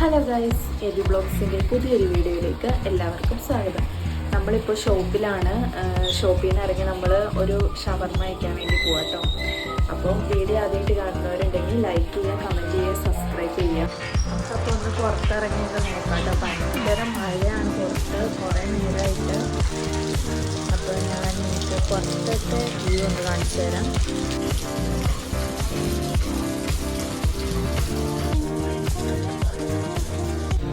Hello guys, AB ബ്ലോഗ്സിൻ്റെ പുതിയൊരു വീഡിയോയിലേക്ക് എല്ലാവർക്കും സ്വാഗതം. നമ്മളിപ്പോൾ ഷോപ്പിലാണ്. ഷോപ്പിൽ നിന്ന് ഇറങ്ങി നമ്മൾ ഒരു ഷവർമ കഴിക്കാൻ വേണ്ടി പോകാം കേട്ടോ. അപ്പോൾ വീഡിയോ ആദ്യമായിട്ട് കാണുന്നവരുണ്ടെങ്കിൽ ലൈക്ക് ചെയ്യുക, കമൻറ്റ് ചെയ്യുക, സബ്സ്ക്രൈബ് ചെയ്യുക. നമുക്കപ്പോൾ ഒന്ന് പുറത്തിറങ്ങിയത് നോക്കാം കേട്ടോ. ഭയങ്കര മഴയാണ് പുറത്ത് കുറേ നേരമായിട്ട്. അപ്പോൾ ഞാൻ നിങ്ങൾക്ക് പുറത്തൊക്കെ വ്യൂ ഒന്ന് കാണിച്ചു തരാം.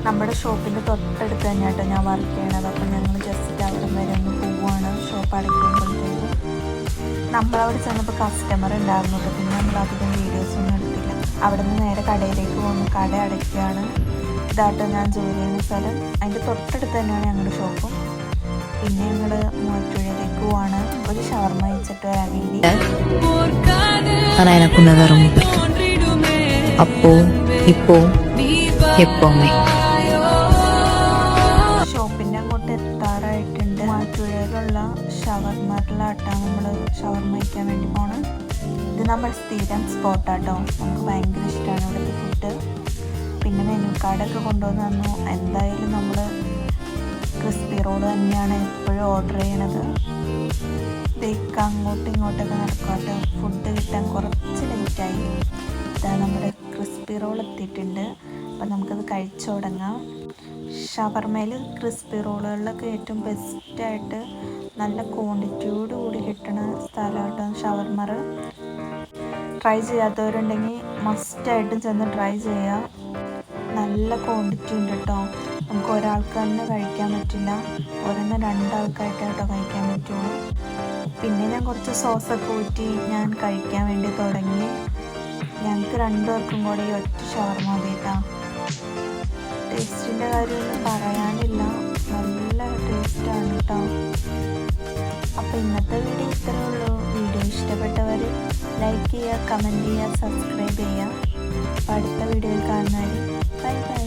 നമ്മുടെ ഷോപ്പിൻ്റെ തൊട്ടടുത്ത് തന്നെയാട്ടോ ഞാൻ വർക്ക് ചെയ്യണത്. അപ്പം ഞങ്ങൾ ജസ്റ്റ് അവിടെ വരെ ഒന്ന് പോവുകയാണ് ഷോപ്പ് അടയ്ക്കുമ്പോഴത്തേക്കും. നമ്മളവിടെ ചെന്നപ്പോൾ കസ്റ്റമർ ഉണ്ടായിരുന്നു കേട്ടോ. പിന്നെ നമ്മൾ അധികം വീഡിയോസൊന്നും എടുത്തില്ല. അവിടെ നിന്ന് നേരെ കടയിലേക്ക് പോകുന്നു. കട അടയ്ക്കുകയാണ്. ഇതാട്ടോ ഞാൻ ജോലി ചെയ്യുന്ന സ്ഥലം. അതിൻ്റെ തൊട്ടടുത്ത് തന്നെയാണ് ഞങ്ങളുടെ ഷോപ്പും. പിന്നെ ഞങ്ങൾ മൂവാറ്റുപുഴയിലേക്ക് പോവാണ് ഒരു ഷവർമ കഴിച്ചിട്ട് വരാൻ വേണ്ടി. அப்போ இப்போ எப்பவுமே ഷോപ്പിൻ്റെ അങ്ങോട്ട് എത്താറായിട്ടുണ്ട്. മൂവാറ്റുപുഴയിലുള്ള ഷവർമറിലാട്ടാണ് നമ്മൾ ഷവർമ കഴിക്കാൻ വേണ്ടി പോകണം. ഇത് നമ്മൾ സ്ഥിരം സ്പോട്ടാട്ടോ. നമുക്ക് ഭയങ്കര ഇഷ്ടമാണ് ഇവിടുത്തെ ഫുഡ്. പിന്നെ മെനു കാർഡൊക്കെ കൊണ്ടുവന്ന് തന്നു. എന്തായാലും നമ്മൾ ക്രിസ്പി റോൾ തന്നെയാണ് എപ്പോഴും ഓർഡർ ചെയ്യണത്. ഇതൊക്കെ അങ്ങോട്ടും ഇങ്ങോട്ടൊക്കെ നടക്കാട്ടോ. ഫുഡ് കിട്ടാൻ കുറച്ച് ലേറ്റായി. ഇതാ നമ്മുടെ ക്രിസ്പി റോൾ എത്തിയിട്ടുണ്ട്. അപ്പം നമുക്കത് കഴിച്ചു തുടങ്ങാം. ഷവർമയിൽ ക്രിസ്പി റോളുകളിലൊക്കെ ഏറ്റവും ബെസ്റ്റായിട്ട് നല്ല ക്വാണ്ടിറ്റിയോട് കൂടി കിട്ടുന്ന സ്ഥലമാട്ടോ ഷവർമർ. ട്രൈ ചെയ്യാത്തവരുണ്ടെങ്കിൽ മസ്റ്റായിട്ടും ചെന്ന് ട്രൈ ചെയ്യാം. നല്ല ക്വാണ്ടിറ്റി ഉണ്ട് കേട്ടോ. നമുക്ക് ഒരാൾക്ക് തന്നെ കഴിക്കാൻ പറ്റില്ല. ഒരെണ്ണം രണ്ടാൾക്കായിട്ടോ കഴിക്കാൻ പറ്റുള്ളൂ. പിന്നെ ഞാൻ കുറച്ച് സോസൊക്കെ ഊറ്റി ഞാൻ കഴിക്കാൻ വേണ്ടി തുടങ്ങി. ഞങ്ങൾക്ക് രണ്ടുപേർക്കും കൂടെ ഈ ഒറ്റ ഷവർമ മതിട്ടാ. ടേസ്റ്റിൻ്റെ കാര്യമൊന്നും പറയാനില്ല, നല്ല ടേസ്റ്റാണ് കേട്ടോ. അപ്പോൾ ഇന്നത്തെ വീഡിയോ ഇത്രയേ ഉള്ളൂ. വീഡിയോ ഇഷ്ടപ്പെട്ടവർ ലൈക്ക് ചെയ്യുക, കമൻറ്റ് ചെയ്യുക, സബ്സ്ക്രൈബ് ചെയ്യുക. അപ്പോൾ അടുത്ത വീഡിയോയിൽ കാണുന്നവർ ബൈ ബൈ.